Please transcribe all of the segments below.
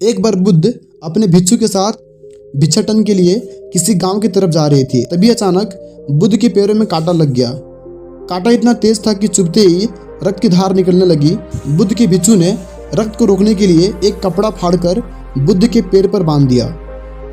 एक बार बुद्ध अपने भिक्षु के साथ भिक्षाटन के लिए किसी गांव की तरफ जा रहे थे। तभी अचानक बुद्ध के पैरों में कांटा लग गया। कांटा इतना तेज था कि चुभते ही रक्त की धार निकलने लगी। बुद्ध के भिक्षु ने रक्त को रोकने के लिए एक कपड़ा फाड़कर बुद्ध के पैर पर बांध दिया।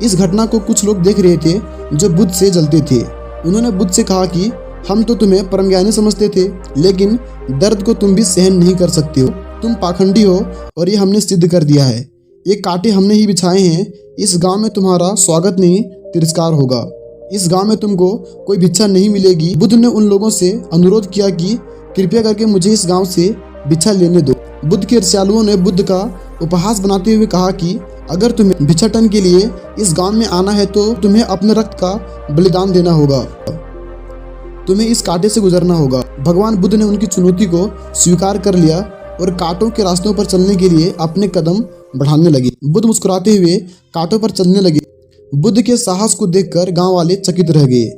इस घटना को कुछ लोग देख रहे थे जो बुद्ध से जलते थे। उन्होंने बुद्ध से कहा कि हम तो तुम्हें परम ज्ञानी समझते थे, लेकिन दर्द को तुम भी सहन नहीं कर सकते हो। तुम पाखंडी हो और ये हमने सिद्ध कर दिया है। ये कांटे हमने ही बिछाए हैं। इस गांव में तुम्हारा स्वागत नहीं, तिरस्कार होगा। इस गांव में तुमको कोई भिक्षा नहीं मिलेगी। बुद्ध ने उन लोगों से अनुरोध किया कि कृपया करके मुझे इस गांव से भिक्षा लेने दो। बुद्ध के ईर्ष्यालुओं ने बुद्ध का उपहास बनाते हुए कहा कि अगर तुम्हें भिक्षाटन के लिए इस गांव में आना है तो तुम्हें अपने रक्त का बलिदान देना होगा, तुम्हें इस कांटे से गुजरना होगा। भगवान बुद्ध ने उनकी चुनौती को स्वीकार कर लिया और कांटों के रास्तों पर चलने के लिए अपने कदम बढ़ाने लगे। बुद्ध मुस्कुराते हुए कांटों पर चलने लगे। बुद्ध के साहस को देखकर गांव वाले चकित रह गए।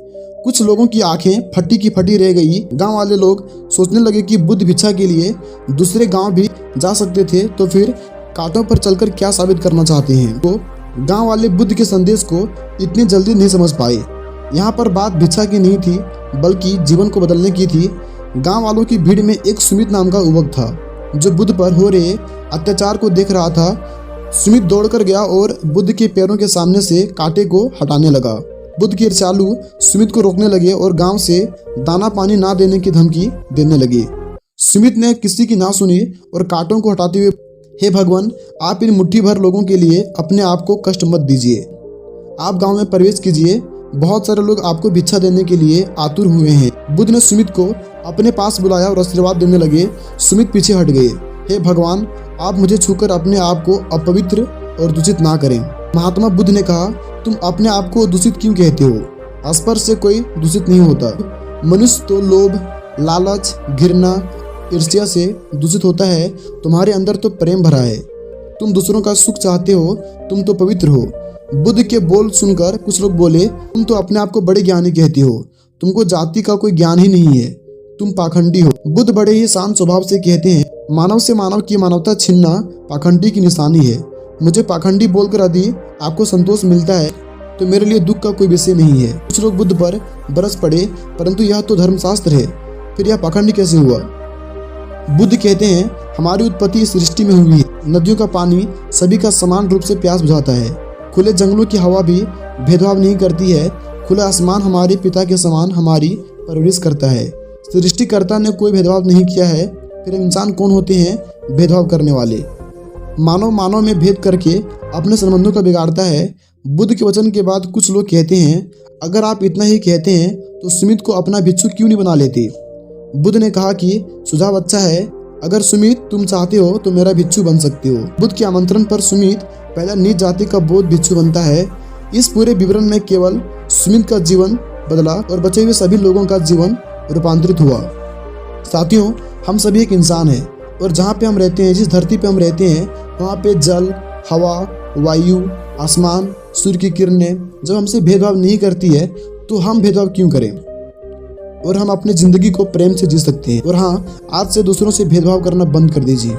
कुछ लोगों की आंखें फटी की फटी रह गई। गांव वाले लोग सोचने लगे कि बुद्ध भिक्षा के लिए दूसरे गांव भी जा सकते थे, तो फिर कांटों पर चलकर क्या साबित करना चाहते हैं। तो गांव वाले बुद्ध के संदेश को इतनी जल्दी नहीं समझ पाए। यहाँ पर बात भिक्षा की नहीं थी, बल्कि जीवन को बदलने की थी। गांव वालों की भीड़ में एक सुमित नाम का युवक था, जो बुद्ध पर हो रहे अत्याचार को देख रहा था। सुमित दौड़कर गया और बुद्ध के पैरों के सामने से कांटे को हटाने लगा। बुद्ध के ईर्ष्यालु सुमित को रोकने लगे और गांव से दाना पानी ना देने की धमकी देने लगे। सुमित ने किसी की ना सुनी और कांटों को हटाते हुए, हे भगवान, आप इन मुट्ठी भर लोगों के लिए अपने आप को कष्ट मत दीजिए। आप गांव में प्रवेश कीजिए। बहुत सारे लोग आपको भिक्षा देने के लिए आतुर हुए हैं। बुद्ध ने सुमित को अपने पास बुलाया और आशीर्वाद देने लगे। सुमित पीछे हट गए। हे भगवान, आप मुझे छूकर अपने आप को अपवित्र और दूषित ना करें। महात्मा बुद्ध ने कहा, तुम अपने आप को दूषित क्यों कहते हो? स्पर्श से कोई दूषित नहीं होता। मनुष्य तो लोभ, लालच, घृणा, ईर्ष्या से दूषित होता है। तुम्हारे अंदर तो प्रेम भरा है। तुम दूसरों का सुख चाहते हो। तुम तो पवित्र हो। बुद्ध के बोल सुनकर कुछ लोग बोले, तुम तो अपने आप को बड़े ज्ञानी कहते हो। तुमको जाति का कोई ज्ञान ही नहीं है। तुम पाखंडी हो। बुद्ध बड़े ही शांत स्वभाव से कहते हैं, मानव से मानव की मानवता छीनना पाखंडी की निशानी है। मुझे पाखंडी बोलकर यदि आपको संतोष मिलता है तो मेरे लिए दुख का कोई विषय नहीं है। कुछ लोग बुद्ध पर बरस पड़े, परंतु यह तो धर्मशास्त्र है, फिर यह पाखंडी कैसे हुआ? बुद्ध कहते हैं, हमारी उत्पत्ति इस सृष्टि में हुई है। नदियों का पानी सभी का समान रूप से प्यास बुझाता है। खुले जंगलों की हवा भी भेदभाव नहीं करती है। खुला आसमान हमारे पिता के समान हमारी परवरिश करता है। सृष्टिकर्ता ने कोई भेदभाव नहीं किया है, फिर इंसान कौन होते हैं भेदभाव करने वाले? मानव में भेद करके अपने संबंधों का बिगाड़ता है। बुद्ध के वचन के बाद कुछ लोग कहते हैं, अगर आप इतना ही कहते हैं तो सुमित को अपना भिक्षु क्यों नहीं बना लेते? बुद्ध ने कहा कि सुझाव अच्छा है। अगर सुमित तुम चाहते हो तो मेरा भिक्षु बन सकते हो। बुद्ध के आमंत्रण पर सुमित पहला नीच जाति का बौद्ध भिक्षु बनता है। इस पूरे विवरण में केवल सुमित का जीवन बदला और बचे हुए सभी लोगों का जीवन रूपांतरित हुआ। साथियों, हम सभी एक इंसान हैं और जहाँ पे हम रहते हैं, जिस धरती पे हम रहते हैं, वहाँ पे जल, हवा, वायु, आसमान, सूर्य की किरणें जब हमसे भेदभाव नहीं करती है तो हम भेदभाव क्यों करें? और हम अपनी जिंदगी को प्रेम से जी सकते हैं। और हाँ, आज से दूसरों से भेदभाव करना बंद कर दीजिए।